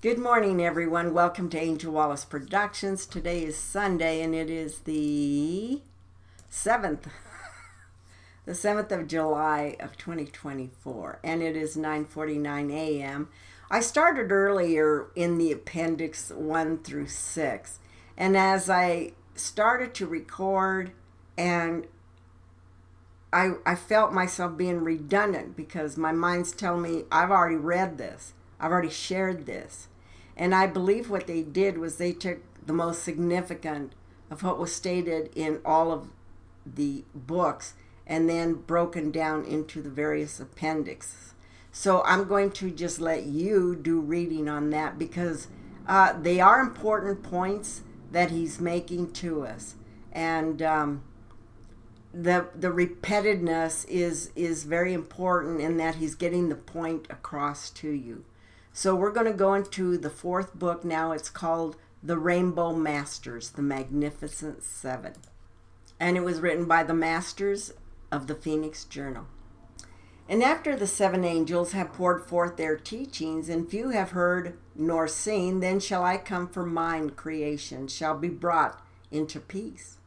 Good morning, everyone. Welcome to Angel Wallace Productions. Today is Sunday, and it is the 7th, the 7th of July of 2024, and it is 9:49 a.m. I started earlier in the appendix 1 through 6, and as I started to record, and I felt myself being redundant because my mind's telling me I've already read this, I've already shared this. And I believe what they did was they took the most significant of what was stated in all of the books and then broken down into the various appendixes. So I'm going to just let you do reading on that because they are important points that he's making to us. And the repetitiveness is very important in that he's getting the point across to you. So we're going to go into the fourth book now. It's called The Rainbow Masters, The Magnificent Seven. And it was written by the Masters of the Phoenix Journal. And after the seven angels have poured forth their teachings, and few have heard nor seen, then shall I come, for mine creation shall be brought into peace.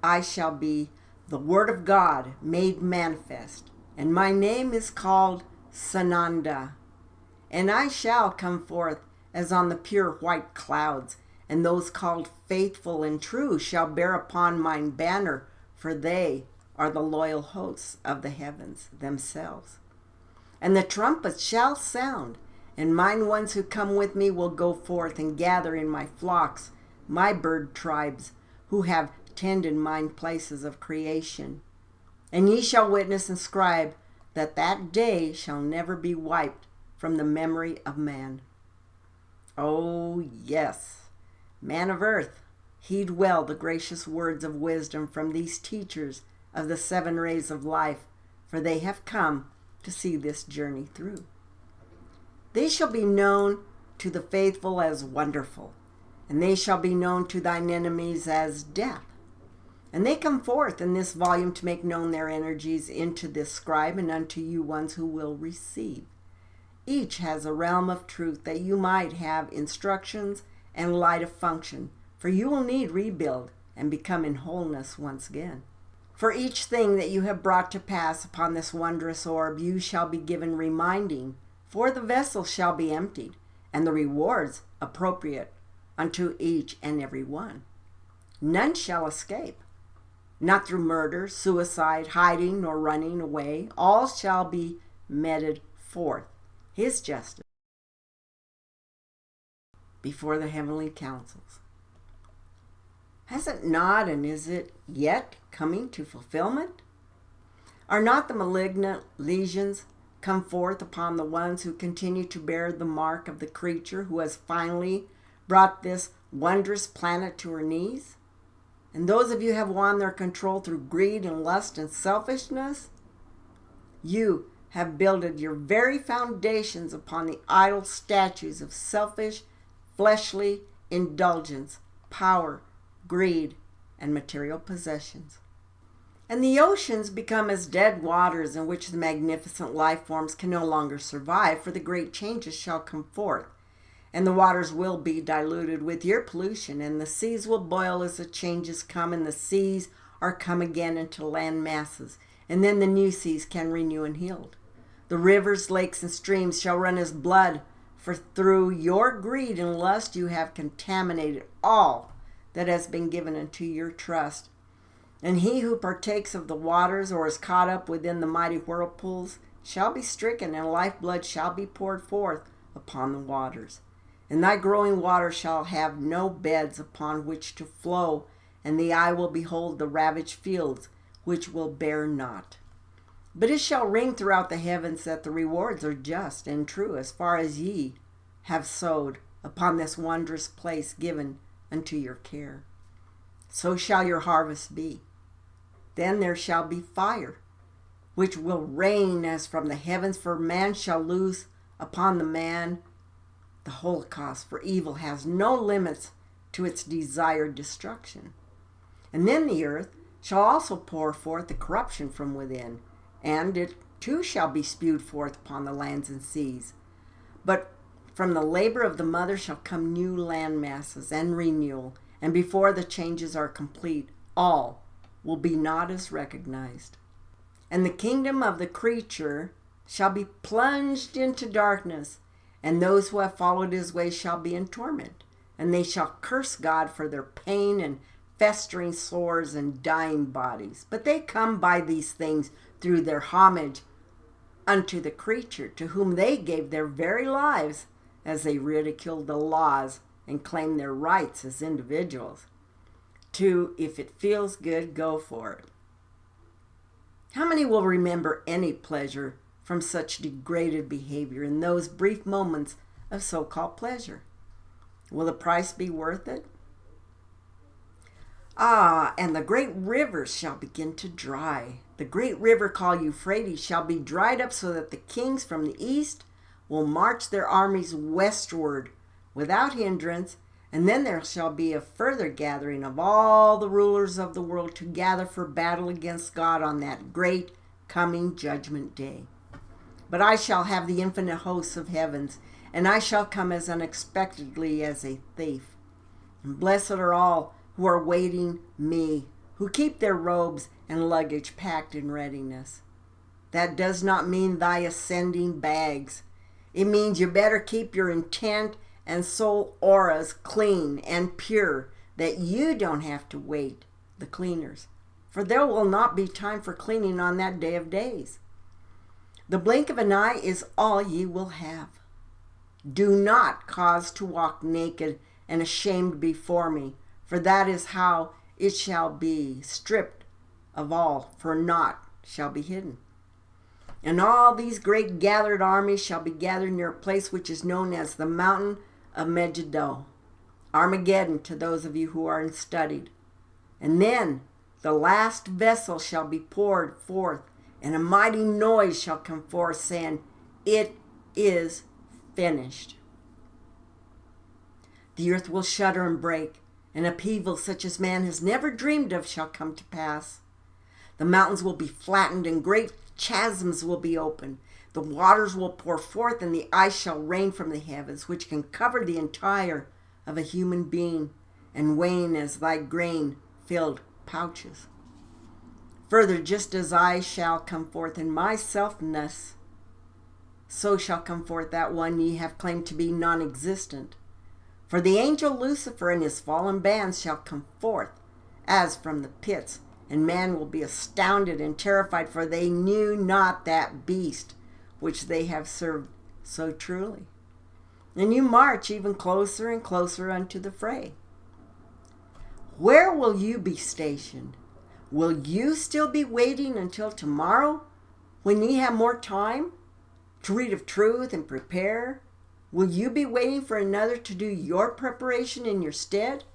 I shall be the Word of God made manifest, and my name is called Sananda. And I shall come forth as on the pure white clouds, and those called faithful and true shall bear upon mine banner, for they are the loyal hosts of the heavens themselves. And the trumpets shall sound, and mine ones who come with me will go forth and gather in my flocks my bird tribes, who have tended mine places of creation. And ye shall witness and scribe that day shall never be wiped from the memory of man. Oh, yes, man of earth, heed well the gracious words of wisdom from these teachers of the seven rays of life, for they have come to see this journey through. They shall be known to the faithful as wonderful, and they shall be known to thine enemies as death. And they come forth in this volume to make known their energies into this scribe and unto you ones who will receive. Each has a realm of truth that you might have instructions and light of function, for you will need rebuild and become in wholeness once again. For each thing that you have brought to pass upon this wondrous orb, you shall be given reminding, for the vessel shall be emptied, and the rewards appropriate unto each and every one. None shall escape, not through murder, suicide, hiding, nor running away. All shall be meted forth his justice before the heavenly councils. Has it not, and is it yet coming to fulfillment? Are not the malignant lesions come forth upon the ones who continue to bear the mark of the creature who has finally brought this wondrous planet to her knees? And those of you who have won their control through greed and lust and selfishness, you have builded your very foundations upon the idle statues of selfish, fleshly indulgence, power, greed, and material possessions. And the oceans become as dead waters in which the magnificent life forms can no longer survive, for the great changes shall come forth, and the waters will be diluted with your pollution, and the seas will boil as the changes come, and the seas are come again into land masses, and then the new seas can renew and heal. The rivers, lakes, and streams shall run as blood, for through your greed and lust you have contaminated all that has been given unto your trust. And he who partakes of the waters or is caught up within the mighty whirlpools shall be stricken, and lifeblood shall be poured forth upon the waters. And thy growing water shall have no beds upon which to flow, and the eye will behold the ravaged fields which will bear not. But it shall ring throughout the heavens that the rewards are just and true, as far as ye have sowed upon this wondrous place given unto your care. So shall your harvest be. Then there shall be fire, which will rain as from the heavens, for man shall loose upon the man the holocaust, for evil has no limits to its desired destruction. And then the earth shall also pour forth the corruption from within, and it too shall be spewed forth upon the lands and seas. But from the labor of the mother shall come new land masses and renewal, and before the changes are complete, all will be not as recognized. And the kingdom of the creature shall be plunged into darkness, and those who have followed his way shall be in torment, and they shall curse God for their pain and festering sores and dying bodies. But they come by these things through their homage unto the creature, to whom they gave their very lives, as they ridiculed the laws and claimed their rights as individuals. To, if it feels good, go for it. How many will remember any pleasure from such degraded behavior in those brief moments of so-called pleasure? Will the price be worth it? Ah, and the great rivers shall begin to dry. The great river called Euphrates shall be dried up, so that the kings from the east will march their armies westward without hindrance, and then there shall be a further gathering of all the rulers of the world to gather for battle against God on that great coming judgment day. But I shall have the infinite hosts of heavens, and I shall come as unexpectedly as a thief. And blessed are all who are waiting me, who keep their robes and luggage packed in readiness. That does not mean thy ascending bags. It means you better keep your intent and soul auras clean and pure, that you don't have to wait the cleaners. For there will not be time for cleaning on that day of days. The blink of an eye is all ye will have. Do not cause to walk naked and ashamed before me, for that is how it shall be. Stripped of all, for naught shall be hidden. And all these great gathered armies shall be gathered near a place which is known as the mountain of Megiddo, Armageddon to those of you who are studied. And then the last vessel shall be poured forth, and a mighty noise shall come forth, saying, It is finished. The earth will shudder and break, and upheaval such as man has never dreamed of shall come to pass. The mountains will be flattened, and great chasms will be opened. The waters will pour forth, and the ice shall rain from the heavens, which can cover the entire of a human being, and wane as thy grain-filled pouches. Further, just as I shall come forth in my selfness, so shall come forth that one ye have claimed to be non-existent. For the angel Lucifer and his fallen bands shall come forth as from the pits, and man will be astounded and terrified, for they knew not that beast which they have served so truly. And you march even closer and closer unto the fray. Where will you be stationed? Will you still be waiting until tomorrow, when ye have more time to read of truth and prepare? Will you be waiting for another to do your preparation in your stead?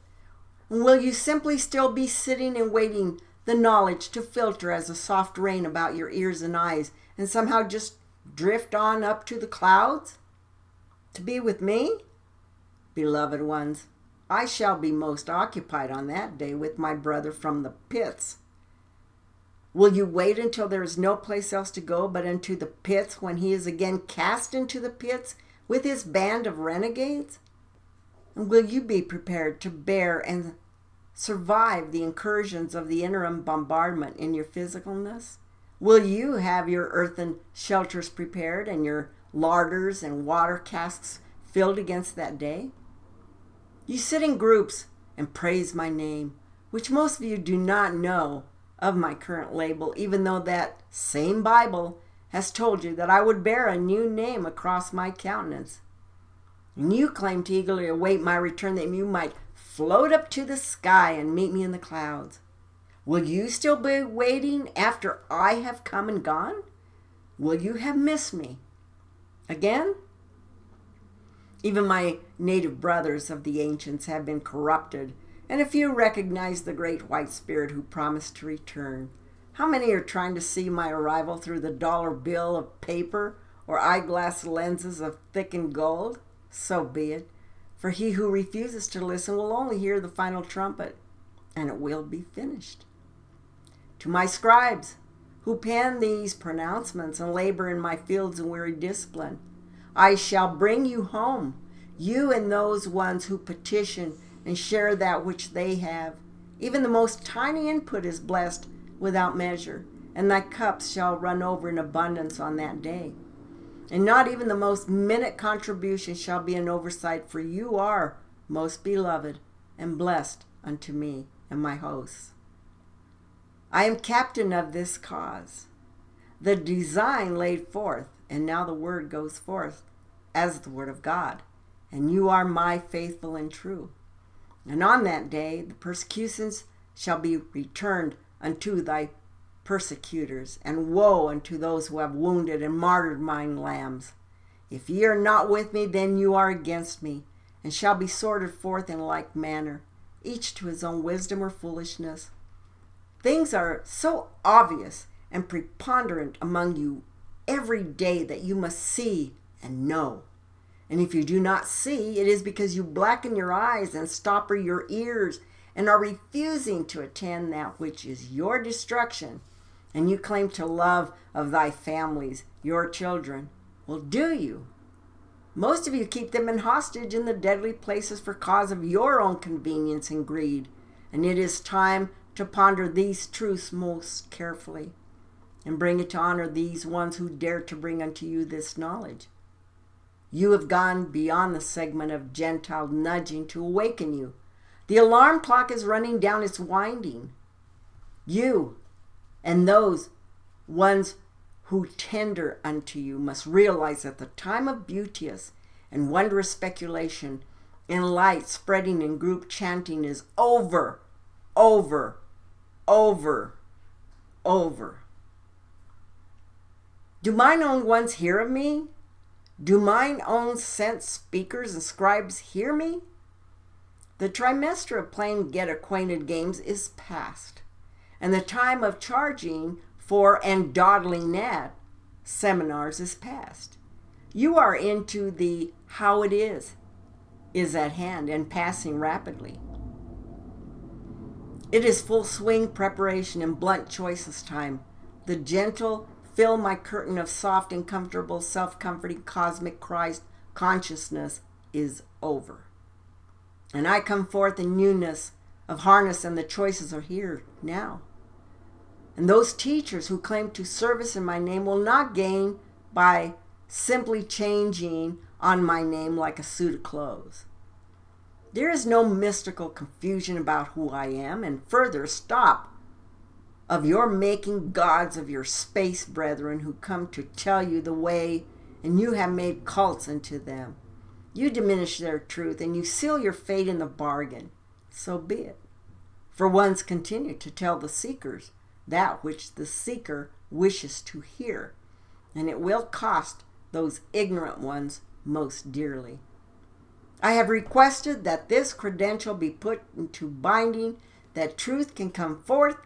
And will you simply still be sitting and waiting the knowledge to filter as a soft rain about your ears and eyes, and somehow just drift on up to the clouds to be with me? Beloved ones, I shall be most occupied on that day with my brother from the pits. Will you wait until there is no place else to go but into the pits, when he is again cast into the pits with his band of renegades? And will you be prepared to bear and survive the incursions of the interim bombardment in your physicalness? Will you have your earthen shelters prepared and your larders and water casks filled against that day? You sit in groups and praise my name, which most of you do not know of my current label, even though that same Bible has told you that I would bear a new name across my countenance. And you claim to eagerly await my return, that you might float up to the sky and meet me in the clouds. Will you still be waiting after I have come and gone? Will you have missed me again? Even my native brothers of the ancients have been corrupted, and a few recognize the great white spirit who promised to return. How many are trying to see my arrival through the dollar bill of paper or eyeglass lenses of thickened gold? So be it. For he who refuses to listen will only hear the final trumpet, and it will be finished. To my scribes, who pen these pronouncements and labor in my fields and weary discipline, I shall bring you home, you and those ones who petition and share that which they have. Even the most tiny input is blessed without measure, and thy cups shall run over in abundance on that day. And not even the most minute contribution shall be an oversight, for you are most beloved and blessed unto me and my hosts. I am captain of this cause, the design laid forth, and now the word goes forth as the word of God, and you are my faithful and true. And on that day the persecutions shall be returned unto thy persecutors, and woe unto those who have wounded and martyred mine lambs. If ye are not with me, then you are against me, and shall be sorted forth in like manner, each to his own wisdom or foolishness. Things are so obvious and preponderant among you every day that you must see and know. And if you do not see, it is because you blacken your eyes and stopper your ears and are refusing to attend that which is your destruction. And you claim to love of thy families, your children. Well, do you? Most of you keep them in hostage in the deadly places for cause of your own convenience and greed. And it is time to ponder these truths most carefully, and bring it to honor these ones who dare to bring unto you this knowledge. You have gone beyond the segment of Gentile nudging to awaken you. The alarm clock is running down its winding. You and those ones who tender unto you must realize that the time of beauteous and wondrous speculation in light spreading in group chanting is over, over, over, over. Do mine own ones hear of me? Do mine own sent speakers and scribes hear me? The trimester of playing get acquainted games is past, and the time of charging for and dawdling at seminars is past. You are into the how it is at hand and passing rapidly. It is full swing preparation and blunt choices time. The gentle fill my curtain of soft and comfortable self-comforting cosmic Christ consciousness is over. And I come forth in newness of harness, and the choices are here now. And those teachers who claim to service in my name will not gain by simply changing on my name like a suit of clothes. There is no mystical confusion about who I am, and further, stop of your making gods of your space brethren who come to tell you the way, and you have made cults into them. You diminish their truth, and you seal your fate in the bargain. So be it. For ones continue to tell the seekers that which the seeker wishes to hear, and it will cost those ignorant ones most dearly. I have requested that this credential be put into binding, that truth can come forth,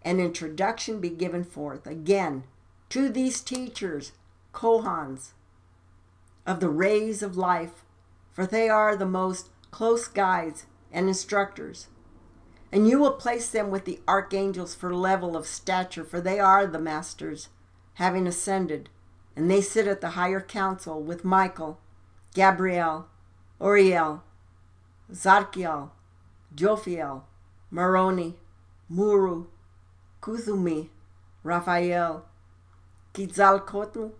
and introduction be given forth again to these teachers, Kohans, of the rays of life, for they are the most close guides and instructors. And you will place them with the archangels for level of stature, for they are the masters, having ascended, and they sit at the higher council with Michael, Gabriel, Uriel, Zadkiel, Jophiel, Moroni, Muru, Kuthumi, Raphael, Quetzalcoatl,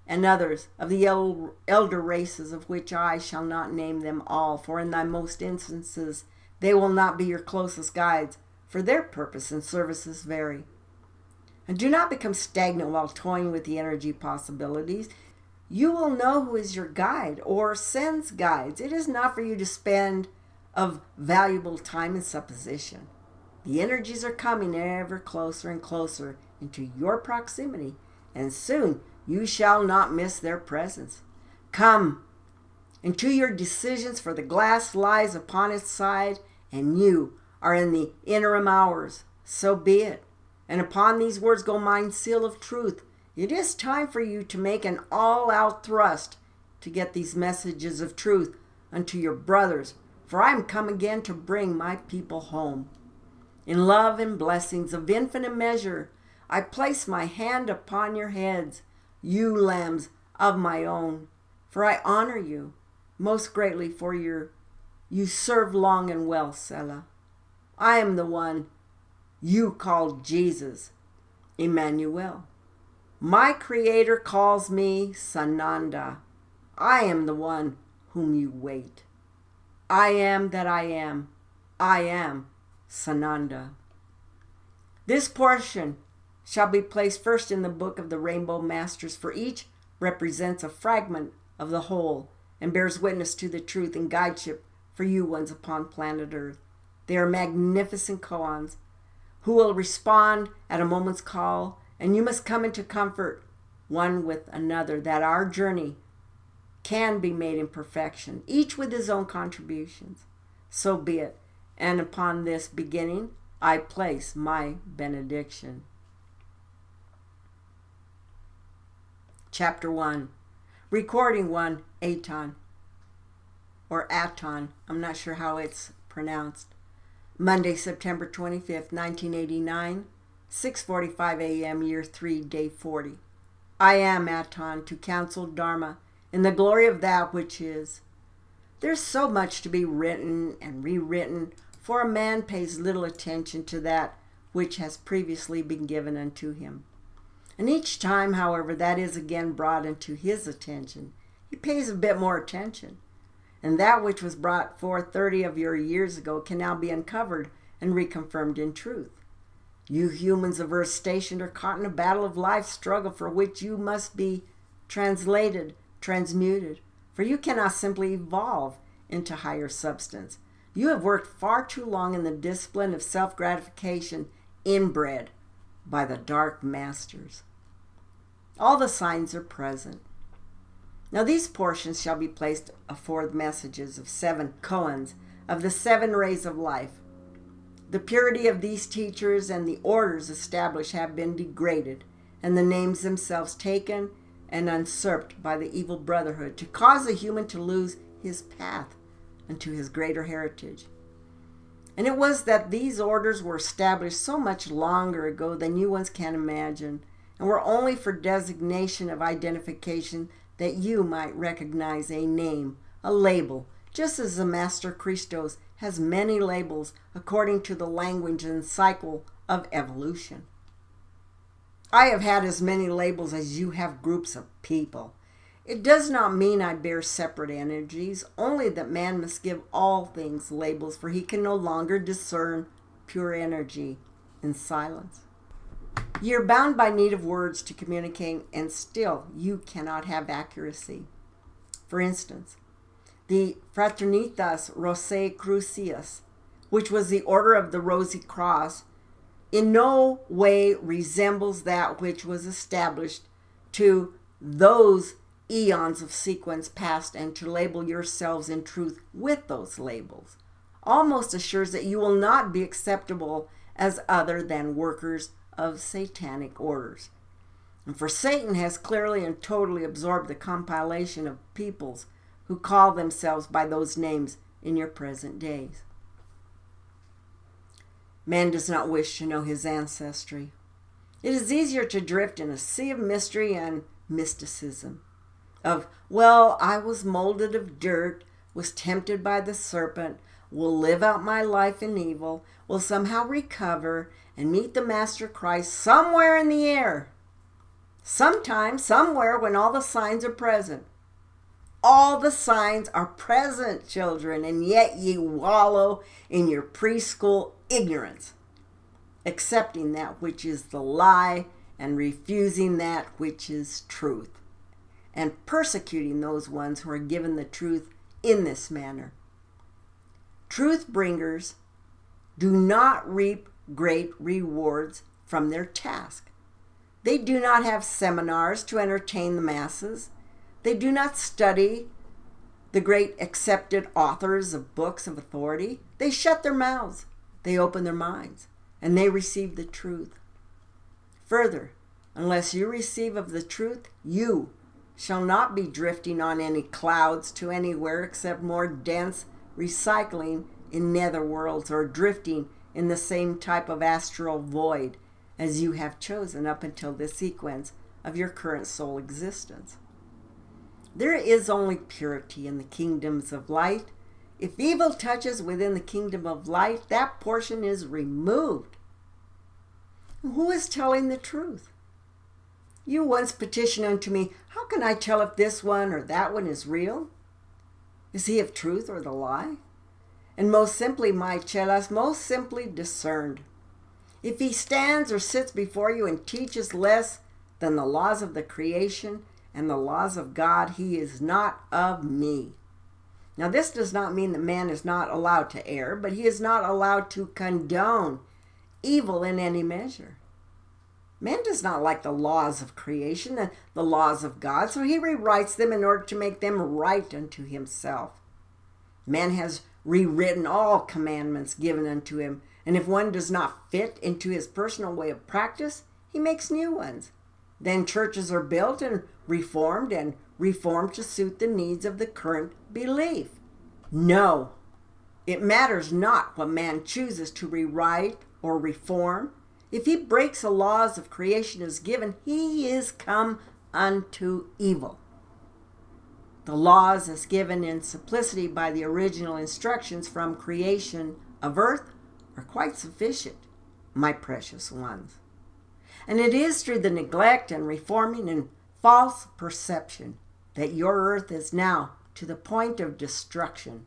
and others of the elder races, of which I shall not name them all, for in thy most instances they will not be your closest guides, for their purpose and services vary. And do not become stagnant while toying with the energy possibilities. You will know who is your guide or sends guides. It is not for you to spend of valuable time in supposition. The energies are coming ever closer and closer into your proximity, and soon you shall not miss their presence. Come into your decisions, for the glass lies upon its side, and you are in the interim hours. So be it. And upon these words go mine seal of truth. It is time for you to make an all-out thrust to get these messages of truth unto your brothers, for I am come again to bring my people home. In love and blessings of infinite measure, I place my hand upon your heads, you lambs of my own, For I honor you most greatly for you serve long and well, Selah. I am the one you called Jesus, Emmanuel. My Creator calls me Sananda. I am the one whom you wait. I am that I am. I am Sananda. This portion shall be placed first in the book of the Rainbow Masters, for each represents a fragment of the whole and bears witness to the truth and guideship for you ones upon planet Earth. They are magnificent koans who will respond at a moment's call, and you must come into comfort one with another that our journey can be made in perfection, each with his own contributions. So be it. And upon this beginning, I place my benediction. Chapter 1. Recording 1, Aton, or Aton, I'm not sure how it's pronounced. Monday, September 25th, 1989, 6:45 a.m., year 3, day 40. I am Aton to counsel Dharma in the glory of that which is. There's so much to be written and rewritten, for a man pays little attention to that which has previously been given unto him. And each time, however, that is again brought into his attention, he pays a bit more attention. And that which was brought forth 30 of your years ago can now be uncovered and reconfirmed in truth. You humans of Earth stationed are caught in a battle of life struggle for which you must be translated, transmuted, for you cannot simply evolve into higher substance. You have worked far too long in the discipline of self-gratification inbred by the dark masters. All the signs are present. Now these portions shall be placed afore the messages of 7 koans of the 7 rays of life. The purity of these teachers and the orders established have been degraded, and the names themselves taken and usurped by the evil brotherhood to cause the human to lose his path unto his greater heritage. And it was that these orders were established so much longer ago than you ones can imagine, and were only for designation of identification that you might recognize a name, a label, just as the Master Christos has many labels according to the language and cycle of evolution. I have had as many labels as you have groups of people. It does not mean I bear separate energies, only that man must give all things labels, for he can no longer discern pure energy in silence. Ye are bound by need of words to communicate, and still you cannot have accuracy. For instance, the Fraternitas Rosicrucias, which was the order of the Rosy Cross, in no way resembles that which was established to those eons of sequence past, and to label yourselves in truth with those labels almost assures that you will not be acceptable as other than workers of satanic orders. And for Satan has clearly and totally absorbed the compilation of peoples who call themselves by those names in your present days. Man does not wish to know his ancestry. It is easier to drift in a sea of mystery and mysticism. Of, well, I was molded of dirt, was tempted by the serpent, will live out my life in evil, will somehow recover and meet the Master Christ somewhere in the air. Sometime, somewhere, when all the signs are present. All the signs are present, children, and yet ye wallow in your preschool ignorance, accepting that which is the lie and refusing that which is truth, and persecuting those ones who are given the truth in this manner. Truth bringers do not reap great rewards from their task. They do not have seminars to entertain the masses. They do not study the great accepted authors of books of authority. They shut their mouths, they open their minds, and they receive the truth. Further, unless you receive of the truth, you shall not be drifting on any clouds to anywhere except more dense recycling in nether worlds, or drifting in the same type of astral void as you have chosen up until this sequence of your current soul existence. There is only purity in the kingdoms of light. If evil touches within the kingdom of light, that portion is removed. Who is telling the truth? You once petitioned unto me, how can I tell if this one or that one is real? Is he of truth or the lie? And most simply, my chelas, most simply discerned. If he stands or sits before you and teaches less than the laws of the creation and the laws of God, he is not of me. Now, this does not mean that man is not allowed to err, but he is not allowed to condone evil in any measure. Man does not like the laws of creation and the laws of God, so he rewrites them in order to make them right unto himself. Man has rewritten all commandments given unto him, and if one does not fit into his personal way of practice, he makes new ones. Then churches are built and reformed to suit the needs of the current belief. No, it matters not what man chooses to rewrite or reform. If he breaks the laws of creation as given, he is come unto evil. The laws as given in simplicity by the original instructions from creation of earth are quite sufficient, my precious ones. And it is through the neglect and reforming and false perception that your earth is now to the point of destruction.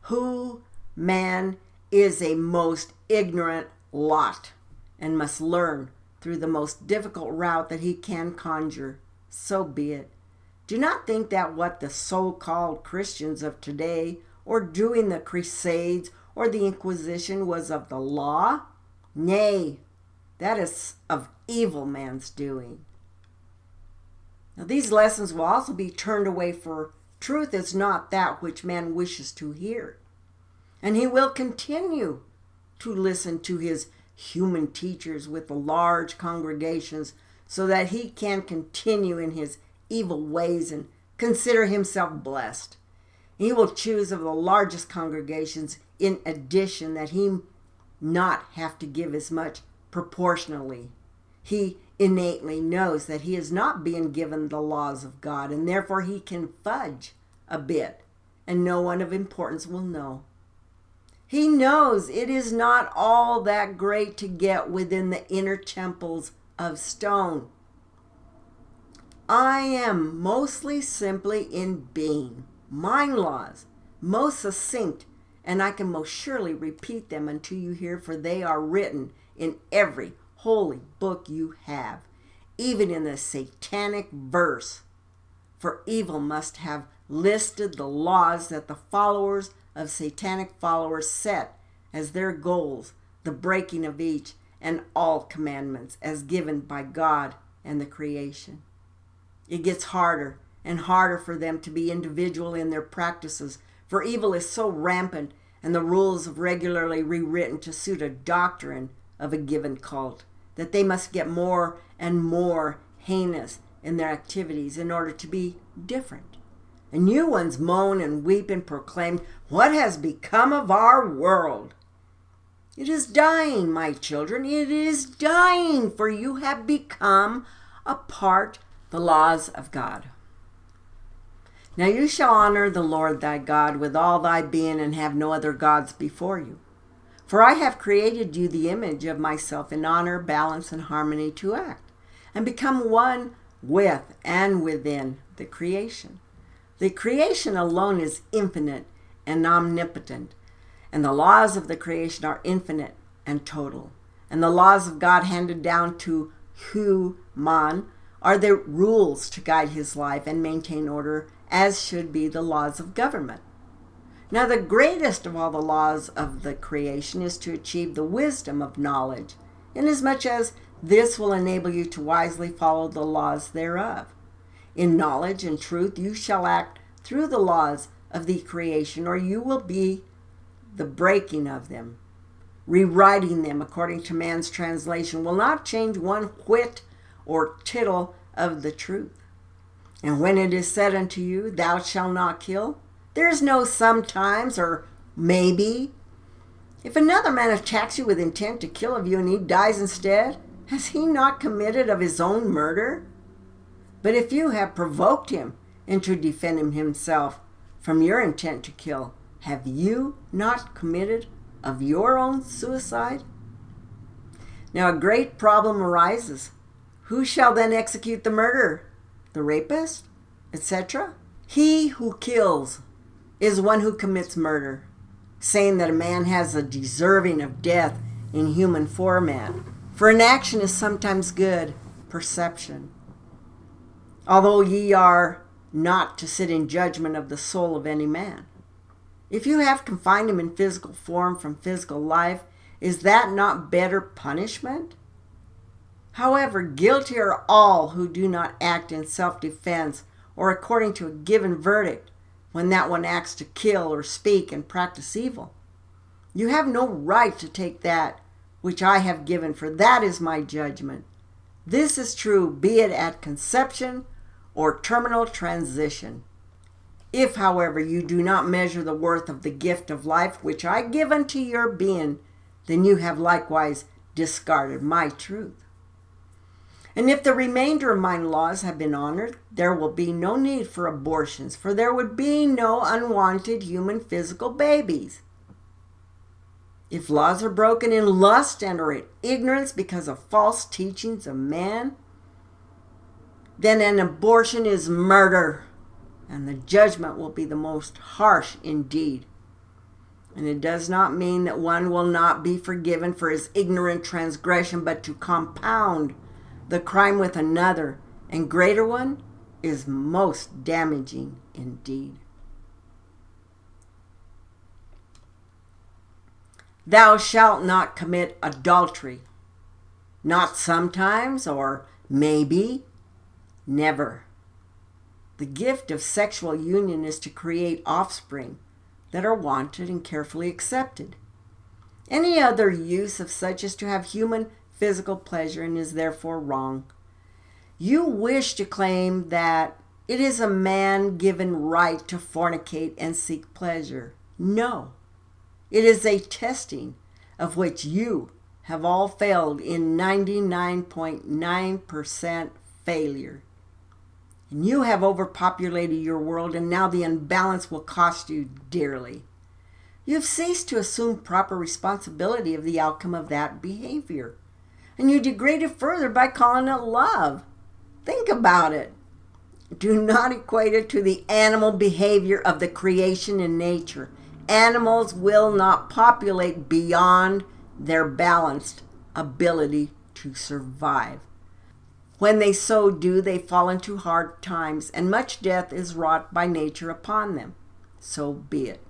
Who, man, is a most ignorant lot and must learn through the most difficult route that he can conjure. So be it. Do not think that what the so-called Christians of today, or during the Crusades or the Inquisition, was of the law. Nay, that is of evil man's doing. Now, these lessons will also be turned away, for truth is not that which man wishes to hear. And he will continue to listen to his human teachers with the large congregations so that he can continue in his evil ways and consider himself blessed. He will choose of the largest congregations in addition, that he not have to give as much proportionally. He innately knows that he is not being given the laws of God, and therefore he can fudge a bit, and no one of importance will know. He knows it is not all that great to get within the inner temples of stone. I am mostly simply in being, mind laws, most succinct, and I can most surely repeat them until you hear, for they are written in every holy book you have, even in the satanic verse. For evil must have listed the laws that the followers of satanic followers set as their goals, the breaking of each and all commandments as given by God and the creation. It gets harder and harder for them to be individual in their practices, for evil is so rampant and the rules are regularly rewritten to suit a doctrine of a given cult, that they must get more and more heinous in their activities in order to be different. And new ones moan and weep and proclaim, what has become of our world? It is dying, my children, it is dying, for you have become a part of the laws of God. Now you shall honor the Lord thy God with all thy being, and have no other gods before you. For I have created you the image of myself in honor, balance, and harmony to act, and become one with and within the creation. The creation alone is infinite and omnipotent, and the laws of the creation are infinite and total. And the laws of God handed down to man are the rules to guide his life and maintain order, as should be the laws of government. Now, the greatest of all the laws of the creation is to achieve the wisdom of knowledge, inasmuch as this will enable you to wisely follow the laws thereof. In knowledge and truth you shall act through the laws of the creation, or you will be the breaking of them. Rewriting them according to man's translation will not change one whit or tittle of the truth. And when it is said unto you, thou shalt not kill, there is no sometimes or maybe. If another man attacks you with intent to kill of you, and he dies instead, has he not committed of his own murder? But if you have provoked him, and to defend himself from your intent to kill, have you not committed of your own suicide? Now a great problem arises. Who shall then execute the murder? The rapist, etc.? He who kills is one who commits murder, saying that a man has a deserving of death in human format. For an action is sometimes good, perception. Although ye are not to sit in judgment of the soul of any man. If you have confined him in physical form from physical life, is that not better punishment? However, guilty are all who do not act in self-defense or according to a given verdict, when that one acts to kill or speak and practice evil. You have no right to take that which I have given, for that is my judgment. This is true, be it at conception or terminal transition. If, however, you do not measure the worth of the gift of life which I give unto your being, then you have likewise discarded my truth. And if the remainder of my laws have been honored, there will be no need for abortions, for there would be no unwanted human physical babies. If laws are broken in lust and or in ignorance because of false teachings of man, then an abortion is murder, and the judgment will be the most harsh indeed. And it does not mean that one will not be forgiven for his ignorant transgression, but to compound the crime with another and greater one is most damaging indeed. Thou shalt not commit adultery, not sometimes or maybe, never. The gift of sexual union is to create offspring that are wanted and carefully accepted. Any other use of such is to have human physical pleasure and is therefore wrong. You wish to claim that it is a man-given right to fornicate and seek pleasure. No, it is a testing of which you have all failed in 99.9% failure. And you have overpopulated your world, and now the imbalance will cost you dearly. You have ceased to assume proper responsibility of the outcome of that behavior. And you degrade it further by calling it love. Think about it. Do not equate it to the animal behavior of the creation in nature. Animals will not populate beyond their balanced ability to survive. When they so do, they fall into hard times, and much death is wrought by nature upon them. So be it.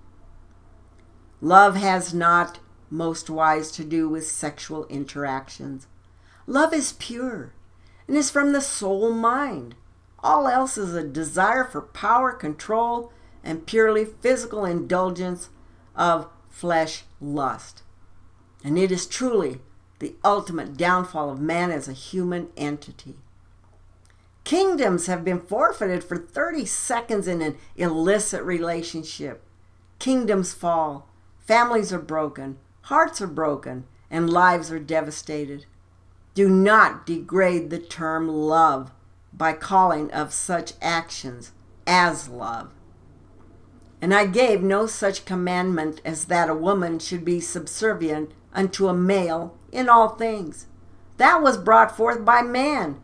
Love has not, most wise, to do with sexual interactions. Love is pure and is from the soul mind. All else is a desire for power, control, and purely physical indulgence of flesh lust. And it is truly the ultimate downfall of man as a human entity. Kingdoms have been forfeited for 30 seconds in an illicit relationship. Kingdoms fall, families are broken, hearts are broken, and lives are devastated. Do not degrade the term love by calling of such actions as love. And I gave no such commandment as that a woman should be subservient unto a male in all things. That was brought forth by man,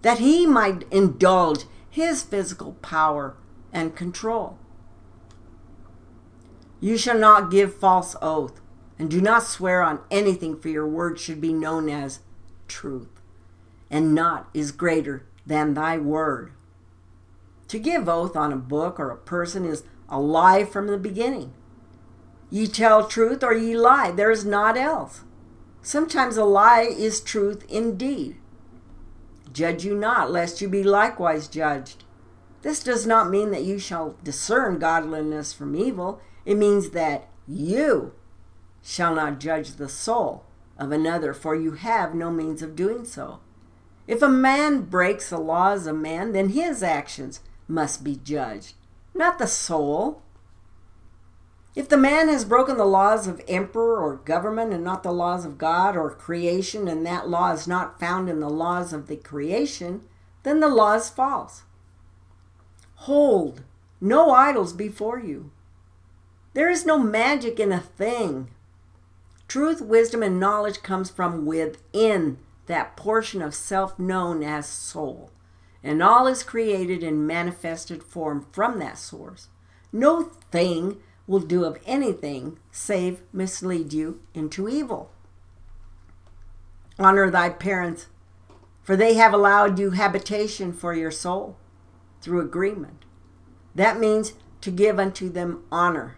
that he might indulge his physical power and control. You shall not give false oath, and do not swear on anything, for your word should be known as truth, and naught is greater than thy word. To give oath on a book or a person is a lie from the beginning. Ye tell truth or ye lie, there is naught else. Sometimes a lie is truth indeed. Judge you not, lest you be likewise judged. This does not mean that you shall discern godliness from evil. It means that you shall not judge the soul of another, for you have no means of doing so. If a man breaks the laws of man, then his actions must be judged, not the soul. If the man has broken the laws of emperor or government and not the laws of God or creation, and that law is not found in the laws of the creation, then the law is false. Hold no idols before you. There is no magic in a thing. Truth, wisdom, and knowledge comes from within that portion of self known as soul. And all is created in manifested form from that source. No thing will do of anything save mislead you into evil. Honor thy parents, for they have allowed you habitation for your soul through agreement. That means to give unto them honor.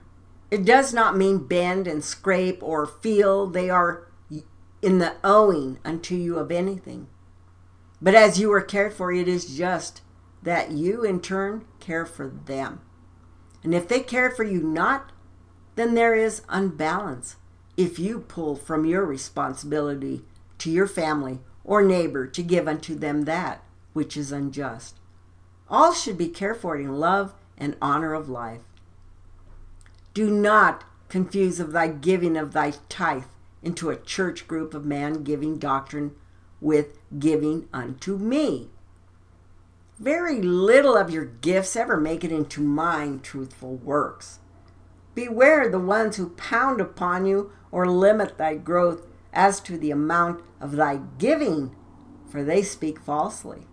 It does not mean bend and scrape or feel they are in the owing unto you of anything. But as you are cared for, it is just that you in turn care for them. And if they care for you not, then there is unbalance if you pull from your responsibility to your family or neighbor to give unto them that which is unjust. All should be cared for in love and honor of life. Do not confuse of thy giving of thy tithe into a church group of man giving doctrine with giving unto me. Very little of your gifts ever make it into mine truthful works. Beware the ones who pound upon you or limit thy growth as to the amount of thy giving, for they speak falsely.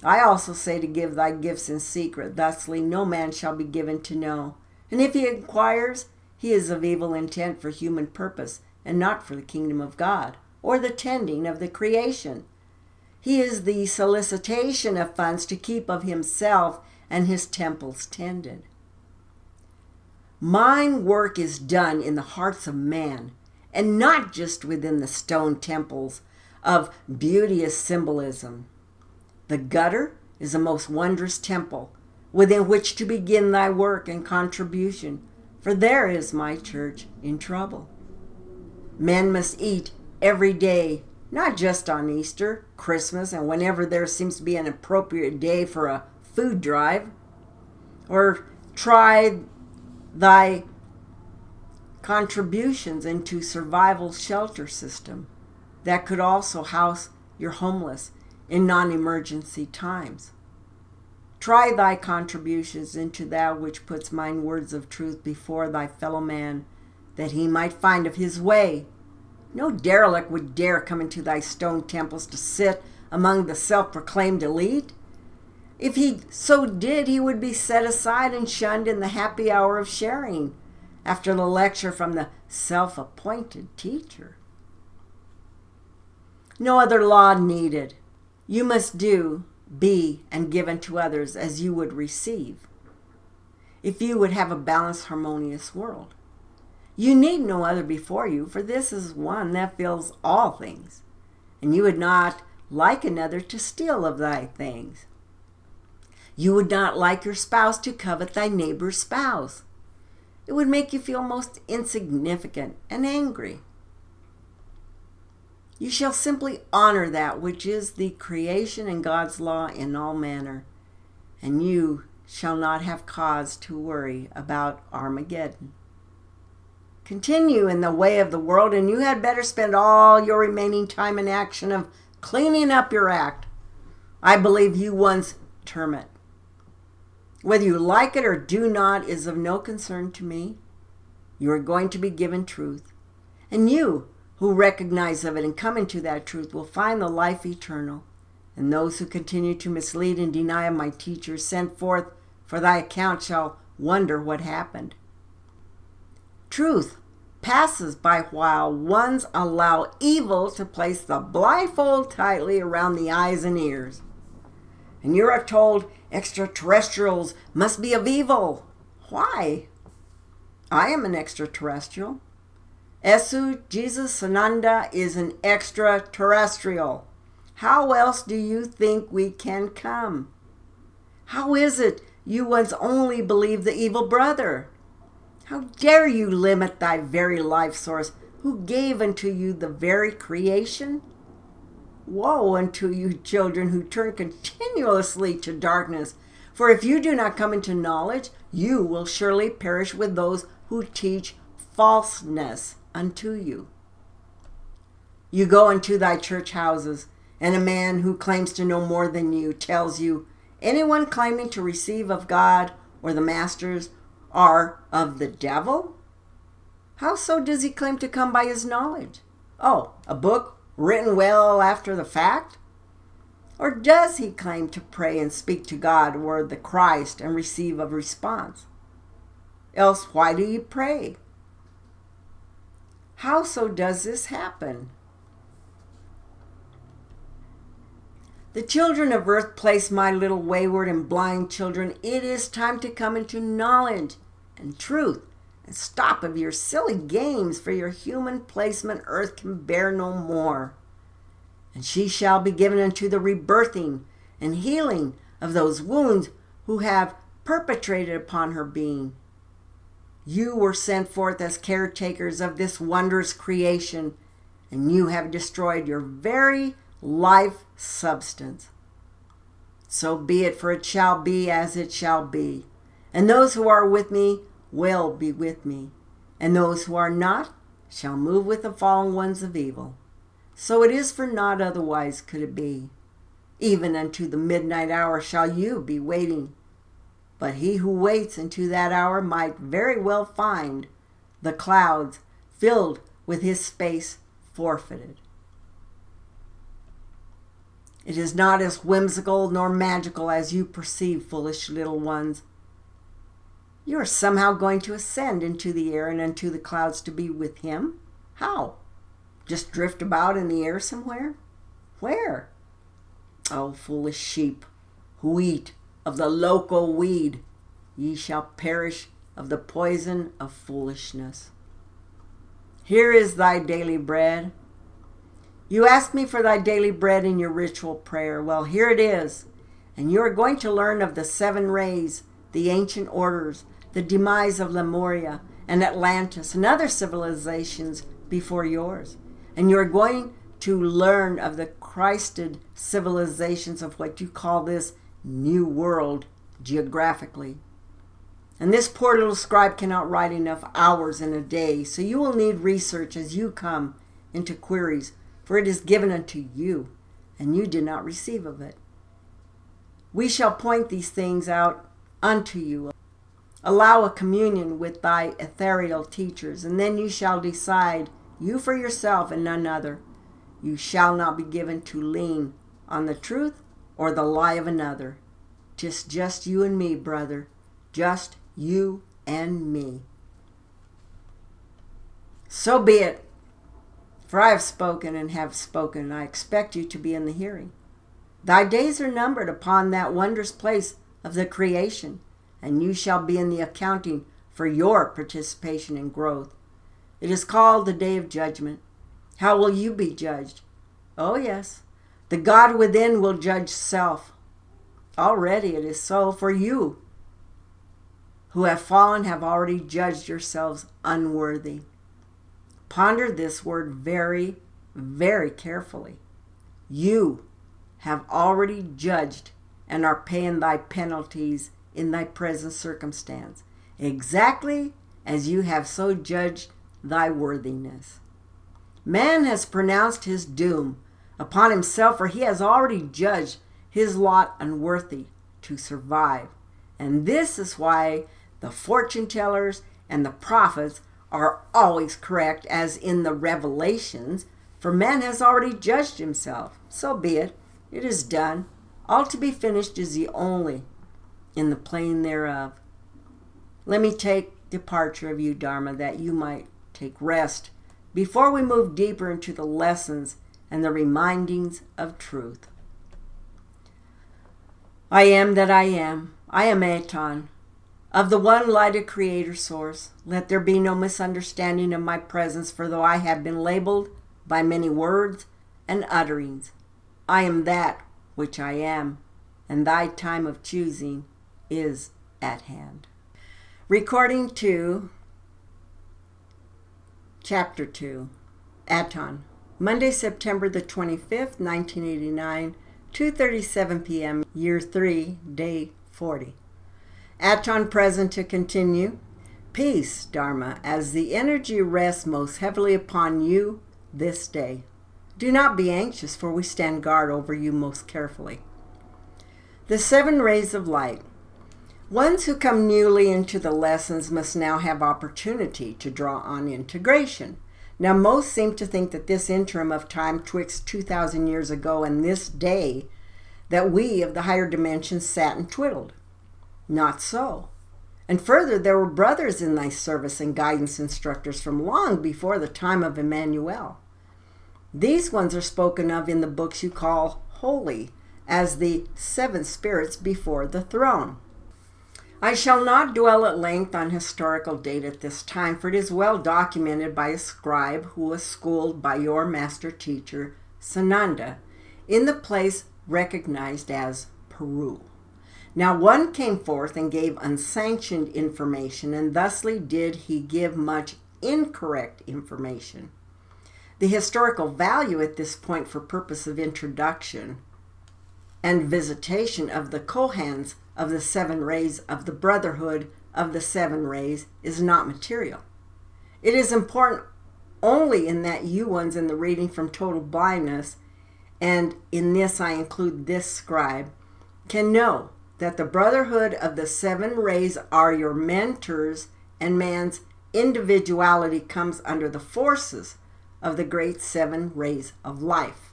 I also say to give thy gifts in secret, thusly no man shall be given to know. And if he inquires, he is of evil intent for human purpose, and not for the kingdom of God, or the tending of the creation. He is the solicitation of funds to keep of himself and his temples tended. Mine work is done in the hearts of man, and not just within the stone temples of beauteous symbolism. The gutter is a most wondrous temple, within which to begin thy work and contribution, for there is my church in trouble. Men must eat every day, not just on Easter, Christmas, and whenever there seems to be an appropriate day for a food drive, or try thy contributions into survival shelter system that could also house your homeless in non-emergency times. Try thy contributions into that which puts mine words of truth before thy fellow man, that he might find of his way. No derelict would dare come into thy stone temples to sit among the self-proclaimed elite. If he so did, he would be set aside and shunned in the happy hour of sharing, after the lecture from the self-appointed teacher. No other law needed. You must do, be, and give unto others as you would receive, if you would have a balanced, harmonious world. You need no other before you, for this is one that fills all things, and you would not like another to steal of thy things. You would not like your spouse to covet thy neighbor's spouse. It would make you feel most insignificant and angry. You shall simply honor that which is the creation and God's law in all manner, and you shall not have cause to worry about Armageddon. Continue in the way of the world, and you had better spend all your remaining time in action of cleaning up your act. I believe you once term it. Whether you like it or do not is of no concern to me. You are going to be given truth, and you who recognize of it and come into that truth will find the life eternal. And those who continue to mislead and deny my teachers sent forth for thy account shall wonder what happened. Truth passes by while ones allow evil to place the blindfold tightly around the eyes and ears. And you are told extraterrestrials must be of evil. Why? I am an extraterrestrial. Esu Jesus Sananda is an extraterrestrial. How else do you think we can come? How is it you once only believe the evil brother? How dare you limit thy very life source, who gave unto you the very creation? Woe unto you, children, who turn continuously to darkness, for if you do not come into knowledge, you will surely perish with those who teach falseness unto you. You go into thy church houses, and a man who claims to know more than you tells you anyone claiming to receive of God or the masters are of the devil? How so does he claim to come by his knowledge? Oh, a book written well after the fact? Or does he claim to pray and speak to God or the Christ and receive a response? Else why do you pray? How so does this happen? The children of earth place my little wayward and blind children. It is time to come into knowledge and truth and stop of your silly games, for your human placement earth can bear no more. And she shall be given unto the rebirthing and healing of those wounds who have perpetrated upon her being. You were sent forth as caretakers of this wondrous creation, and you have destroyed your very life substance. So be it, for it shall be as it shall be. And those who are with me will be with me, and those who are not shall move with the fallen ones of evil. So it is, for not otherwise could it be. Even unto the midnight hour shall you be waiting. But he who waits unto that hour might very well find the clouds filled with his space forfeited. It is not as whimsical nor magical as you perceive, foolish little ones. You are somehow going to ascend into the air and into the clouds to be with him. How? Just drift about in the air somewhere? Where? Oh, foolish sheep, who eat of the local weed, ye shall perish of the poison of foolishness. Here is thy daily bread. You ask me for thy daily bread in your ritual prayer. Well, here it is. And you are going to learn of the 7 rays, the ancient orders, the demise of Lemuria and Atlantis and other civilizations before yours. And you are going to learn of the Christed civilizations of what you call this new world geographically. And this poor little scribe cannot write enough hours in a day, so you will need research as you come into queries, for it is given unto you, and you did not receive of it. We shall point these things out unto you. Allow a communion with thy ethereal teachers, and then you shall decide, you for yourself and none other. You shall not be given to lean on the truth or the lie of another. 'Tis just you and me, brother, just you and me. So be it. For I have spoken and have spoken, and I expect you to be in the hearing. Thy days are numbered upon that wondrous place of the creation, and you shall be in the accounting for your participation in growth. It is called the day of judgment. How will you be judged? Oh yes, the God within will judge self. Already it is so, for you who have fallen have already judged yourselves unworthy. Ponder this word very, very carefully. You have already judged and are paying thy penalties in thy present circumstance, exactly as you have so judged thy worthiness. Man has pronounced his doom upon himself, for he has already judged his lot unworthy to survive. And this is why the fortune tellers and the prophets are always correct, as in the Revelations, for man has already judged himself. So be it. It is done. All to be finished is the only in the plain thereof. Let me take departure of you, Dharma, that you might take rest before we move deeper into the lessons and the remindings of truth. I am that I am. I am Aton, of the one lighted creator source. Let there be no misunderstanding of my presence, for though I have been labeled by many words and utterings, I am that which I am, and thy time of choosing is at hand. Recording 2, Chapter 2, Aton, Monday, September the 25th, 1989, 2:37 p.m., Year 3, Day 40. Aton present to continue. Peace, Dharma, as the energy rests most heavily upon you this day. Do not be anxious, for we stand guard over you most carefully. The 7 rays of light. Ones who come newly into the lessons must now have opportunity to draw on integration. Now, most seem to think that this interim of time twixt 2,000 years ago and this day, that we of the higher dimensions sat and twiddled. Not so. And further, there were brothers in thy service and guidance instructors from long before the time of Emmanuel. These ones are spoken of in the books you call holy, as the 7 spirits before the throne. I shall not dwell at length on historical data at this time, for it is well documented by a scribe who was schooled by your master teacher, Sananda, in the place recognized as Peru. Now one came forth and gave unsanctioned information, and thusly did he give much incorrect information. The historical value at this point for purpose of introduction and visitation of the Kohans of the 7 rays of the Brotherhood of the 7 rays is not material. It is important only in that you ones in the reading from total blindness, and in this I include this scribe, can know that the Brotherhood of the 7 rays are your mentors, and man's individuality comes under the forces of the great 7 rays of life.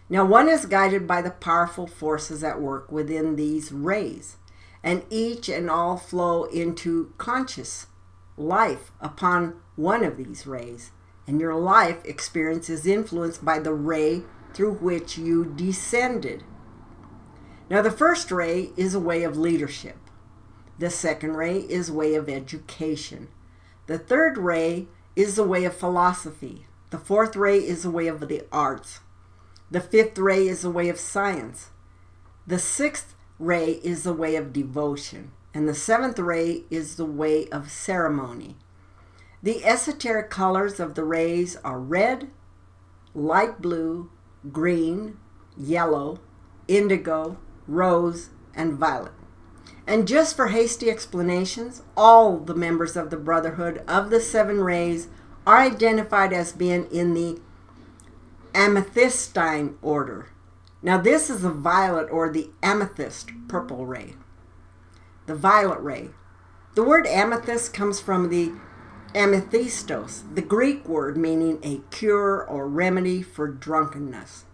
Now, one is guided by the powerful forces at work within these rays, and each and all flow into conscious life upon one of these rays, and your life experience is influenced by the ray through which you descended. Now, the first ray is a way of leadership. The second ray is a way of education. The third ray is a way of philosophy. The fourth ray is a way of the arts. The 5th ray is a way of science. The 6th ray is the way of devotion. And the 7th ray is the way of ceremony. The esoteric colors of the rays are red, light blue, green, yellow, indigo, rose, and violet. And just for hasty explanations, all the members of the Brotherhood of the 7 rays are identified as being in the amethystine order. Now this is the violet or the amethyst purple ray. The violet ray. The word amethyst comes from the amethystos, the Greek word meaning a cure or remedy for drunkenness.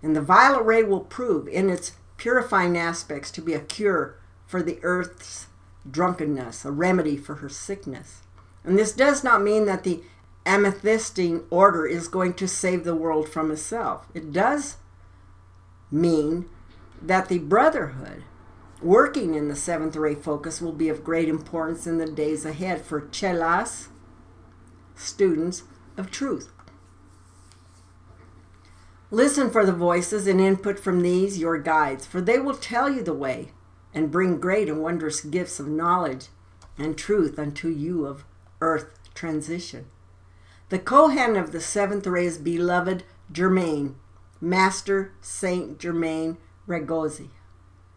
And the violet ray will prove in its purifying aspects to be a cure for the earth's drunkenness, a remedy for her sickness. And this does not mean that the amethystine order is going to save the world from itself. It does mean that the Brotherhood working in the 7th ray focus will be of great importance in the days ahead for chelas, students of truth. Listen for the voices and input from these, your guides, for they will tell you the way and bring great and wondrous gifts of knowledge and truth unto you of earth transition. The Kohan of the 7th ray is beloved Germain, Master Saint Germain Ragosi.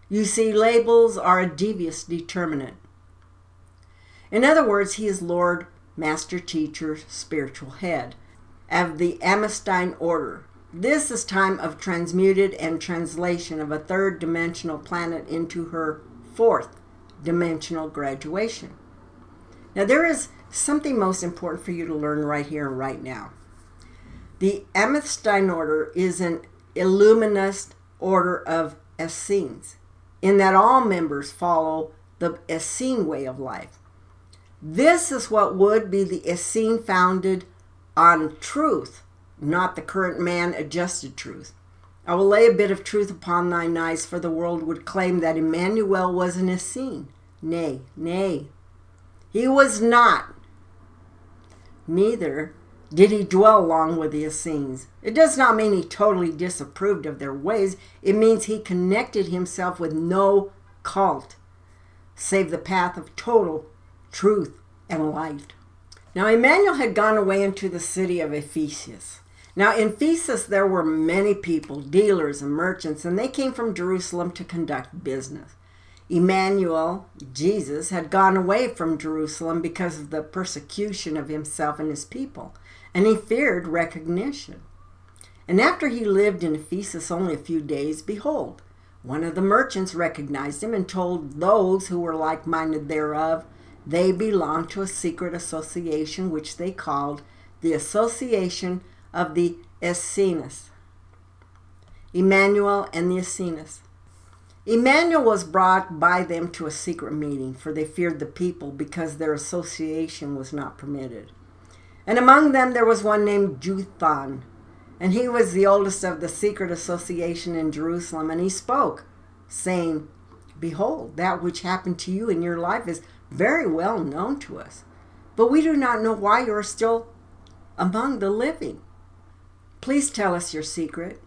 You see, labels are a devious determinant. In other words, he is Lord, Master Teacher, Spiritual Head of the Amethystine Order. This is time of transmuted and translation of a 3rd dimensional planet into her 4th dimensional graduation. Now there is something most important for you to learn right here and right now. The Amethystine Order is an illuminous order of Essenes, in that all members follow the Essene way of life. This is what would be the Essene founded on truth, not the current man-adjusted truth. I will lay a bit of truth upon thine eyes, for the world would claim that Emmanuel was an Essene. Nay, nay, he was not. Neither did he dwell long with the Essenes. It does not mean he totally disapproved of their ways. It means he connected himself with no cult, save the path of total truth and light. Now Emmanuel had gone away into the city of Ephesus. Now in Ephesus there were many people, dealers and merchants, and they came from Jerusalem to conduct business. Emmanuel, Jesus, had gone away from Jerusalem because of the persecution of himself and his people, and he feared recognition. And after he lived in Ephesus only a few days, behold, One of the merchants recognized him and told those who were like-minded thereof, they belonged to a secret association which they called the Association of the Essenes. Emmanuel and the Essenes. Emmanuel was brought by them to a secret meeting, for they feared the people because their association was not permitted. And among them there was one named Juthan, and he was the oldest of the secret association in Jerusalem, and he spoke, saying, Behold, that which happened to you in your life is very well known to us, but we do not know why you are still among the living. Please tell us your secret.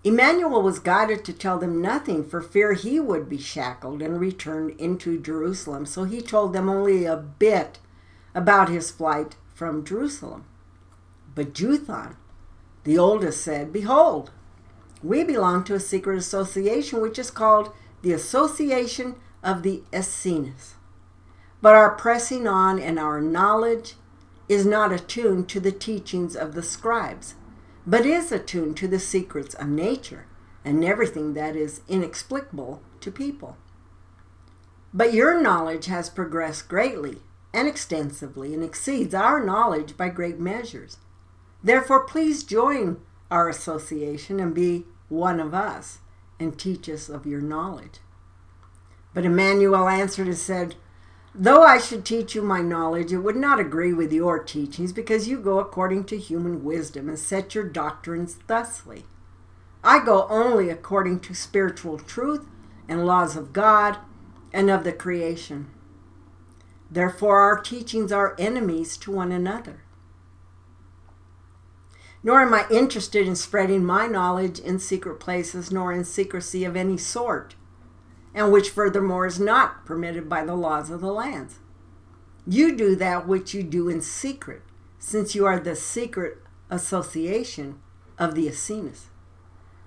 Emmanuel was guided to tell them nothing for fear he would be shackled and returned into Jerusalem, so he told them only a bit about his flight from Jerusalem. But Juthan, the oldest, said, Behold, we belong to a secret association which is called the Association of the Essenes. But our pressing on and our knowledge is not attuned to the teachings of the scribes, but is attuned to the secrets of nature and everything that is inexplicable to people. But your knowledge has progressed greatly and extensively and exceeds our knowledge by great measures. Therefore, please join our association and be one of us and teach us of your knowledge. But Emmanuel answered and said, Though I should teach you my knowledge, it would not agree with your teachings, because you go according to human wisdom and set your doctrines thusly. I go only according to spiritual truth and laws of God and of the creation. Therefore our teachings are enemies to one another. Nor am I interested in spreading my knowledge in secret places, nor in secrecy of any sort, and which furthermore is not permitted by the laws of the lands. You do that which you do in secret, since you are the secret association of the Essenes.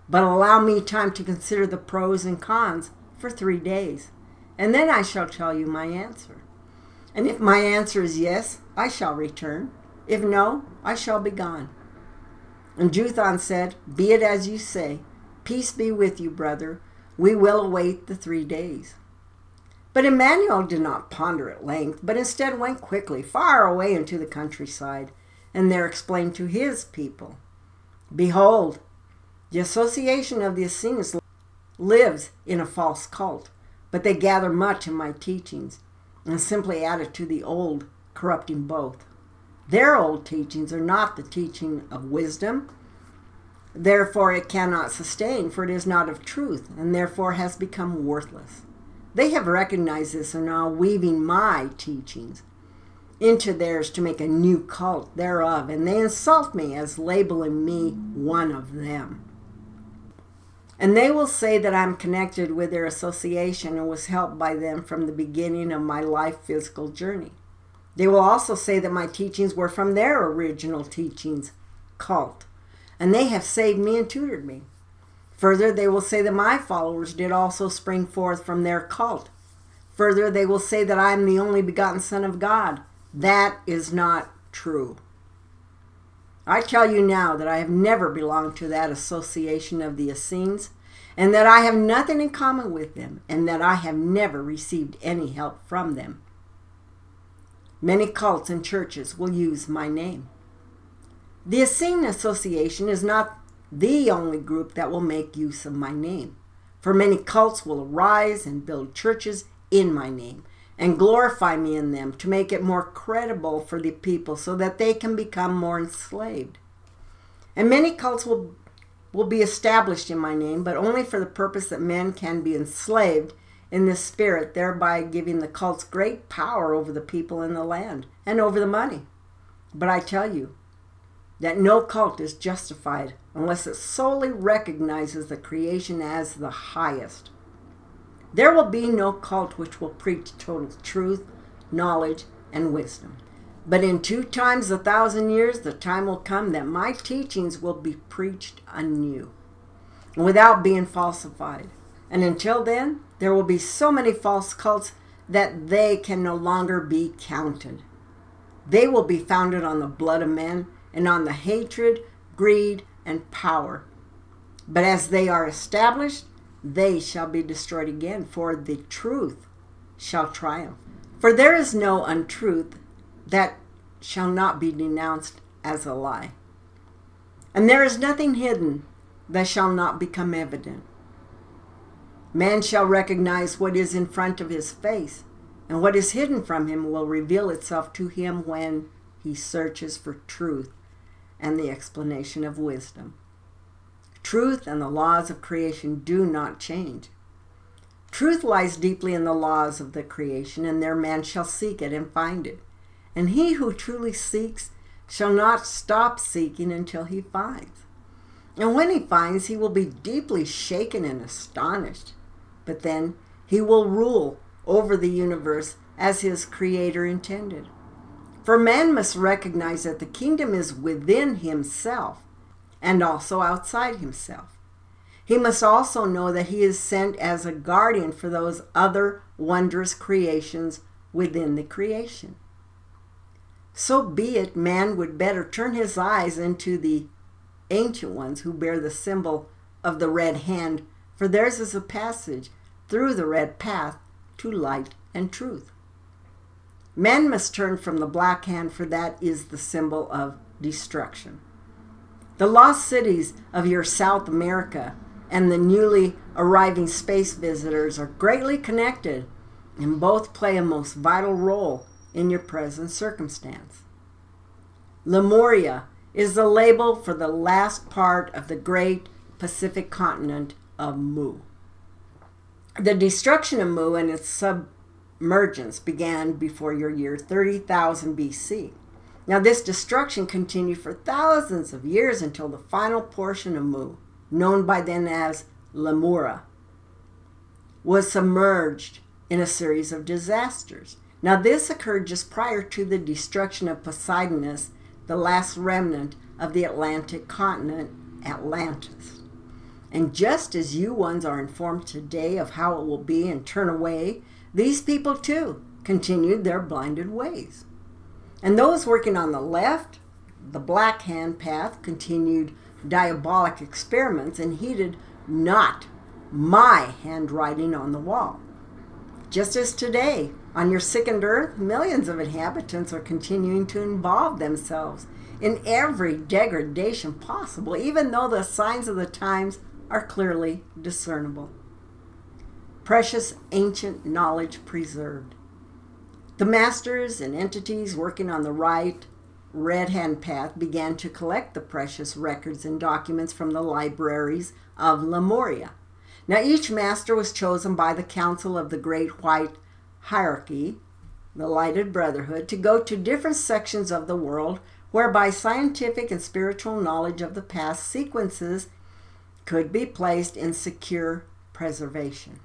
But allow me time to consider the pros and cons for 3 days, and then I shall tell you my answer. And if my answer is yes, I shall return. If no, I shall be gone. And Juthan said, Be it as you say. Peace be with you, brother. We will await the 3 days. But Emmanuel did not ponder at length, but instead went quickly, far away into the countryside, and there explained to his people, Behold, the association of the Essenes lives in a false cult, but they gather much in my teachings, and simply add it to the old, corrupting both. Their old teachings are not the teaching of wisdom, therefore it cannot sustain, for it is not of truth, and therefore has become worthless. They have recognized this and are now weaving my teachings into theirs to make a new cult thereof, and they insult me as labeling me one of them. And they will say that I am connected with their association and was helped by them from the beginning of my life physical journey. They will also say that my teachings were from their original teachings cult, and they have saved me and tutored me. Further, they will say that my followers did also spring forth from their cult. Further, they will say that I am the only begotten Son of God. That is not true. I tell you now that I have never belonged to that association of the Essenes, and that I have nothing in common with them, and that I have never received any help from them. Many cults and churches will use my name. The Essene Association is not the only group that will make use of my name, for many cults will arise and build churches in my name and glorify me in them to make it more credible for the people so that they can become more enslaved. And many cults will be established in my name, but only for the purpose that men can be enslaved in this spirit, thereby giving the cults great power over the people in the land and over the money. But I tell you that no cult is justified unless it solely recognizes the creation as the highest. There will be no cult which will preach total truth, knowledge, and wisdom. But in 2 times 1,000 years, the time will come that my teachings will be preached anew, without being falsified. And until then, there will be so many false cults that they can no longer be counted. They will be founded on the blood of men and on the hatred, greed, and power. But as they are established, they shall be destroyed again, for the truth shall triumph. For there is no untruth that shall not be denounced as a lie. And there is nothing hidden that shall not become evident. Man shall recognize what is in front of his face, and what is hidden from him will reveal itself to him when he searches for truth and the explanation of wisdom. Truth and the laws of creation do not change. Truth lies deeply in the laws of the creation, and there man shall seek it and find it. And he who truly seeks shall not stop seeking until he finds. And when he finds, he will be deeply shaken and astonished. But then he will rule over the universe as his creator intended. For man must recognize that the kingdom is within himself and also outside himself. He must also know that he is sent as a guardian for those other wondrous creations within the creation. So be it, man would better turn his eyes into the ancient ones who bear the symbol of the red hand, for theirs is a passage through the red path to light and truth. Man must turn from the black hand, for that is the symbol of destruction. The lost cities of your South America and the newly arriving space visitors are greatly connected, and both play a most vital role in your present circumstance. Lemuria is the label for the last part of the great Pacific continent of Mu. The destruction of Mu and its submergence began before your year 30,000 BC. Now this destruction continued for thousands of years until the final portion of Mu, known by then as Lemuria, was submerged in a series of disasters. Now this occurred just prior to the destruction of Poseidonus, the last remnant of the Atlantic continent, Atlantis. And just as you ones are informed today of how it will be and turn away, these people too continued their blinded ways. And those working on the left, the black hand path, continued diabolic experiments and heeded not my handwriting on the wall. Just as today, on your sickened earth, millions of inhabitants are continuing to involve themselves in every degradation possible, even though the signs of the times are clearly discernible. Precious ancient knowledge preserved. The masters and entities working on the right red hand path began to collect the precious records and documents from the libraries of Lemuria. Now each master was chosen by the council of the Great White Hierarchy, the Lighted Brotherhood, to go to different sections of the world whereby scientific and spiritual knowledge of the past sequences could be placed in secure preservation.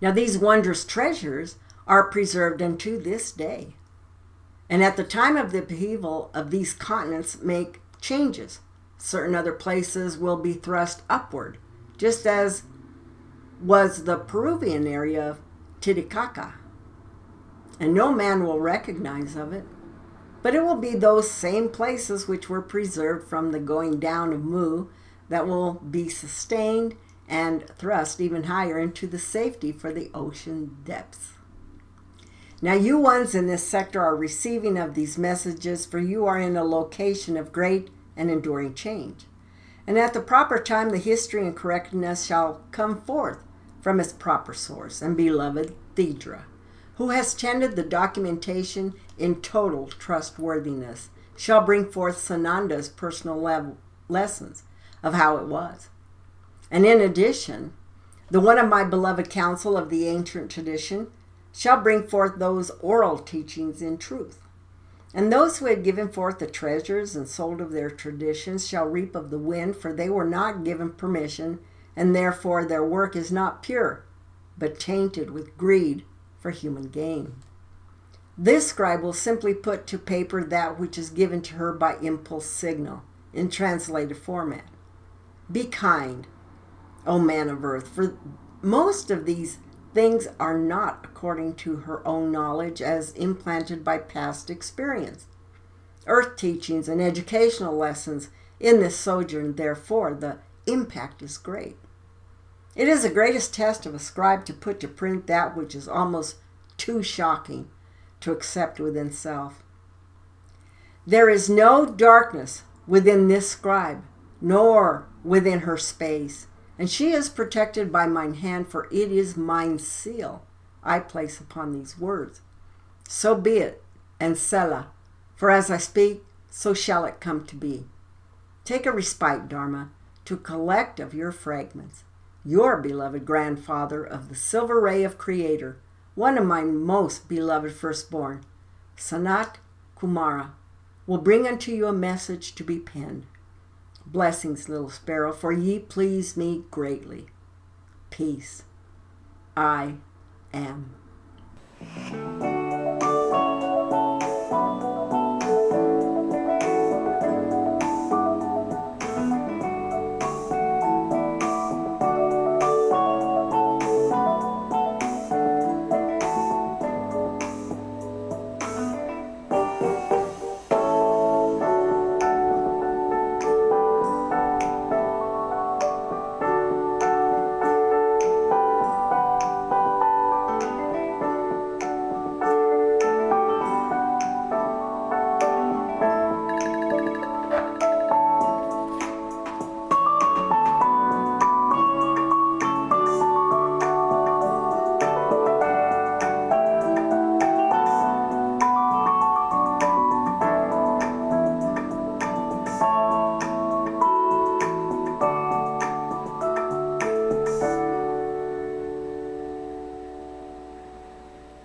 Now these wondrous treasures are preserved unto this day. And at the time of the upheaval of these continents make changes. Certain other places will be thrust upward, just as was the Peruvian area of Titicaca. And no man will recognize of it, but it will be those same places which were preserved from the going down of Mu that will be sustained and thrust even higher into the safety for the ocean depths. Now you ones in this sector are receiving of these messages, for you are in a location of great and enduring change. And at the proper time, the history and correctness shall come forth from its proper source. And beloved Thedra, who has tended the documentation in total trustworthiness, shall bring forth Sananda's personal lessons of how it was. And in addition, the one of my beloved council of the ancient tradition shall bring forth those oral teachings in truth. And those who had given forth the treasures and sold of their traditions shall reap of the wind, for they were not given permission, and therefore their work is not pure, but tainted with greed for human gain. This scribe will simply put to paper that which is given to her by impulse signal, in translated format. Be kind, O man of earth, for most of these things are not according to her own knowledge as implanted by past experience. Earth teachings and educational lessons in this sojourn, therefore, the impact is great. It is the greatest test of a scribe to put to print that which is almost too shocking to accept within self. There is no darkness within this scribe, nor within her space, and she is protected by mine hand, for it is mine seal I place upon these words. So be it, and Selah, for as I speak, so shall it come to be. Take a respite, Dharma, to collect of your fragments. Your beloved grandfather of the silver ray of Creator, one of my most beloved firstborn, Sanat Kumara, will bring unto you a message to be penned. Blessings, little sparrow, for ye please me greatly. Peace. I am.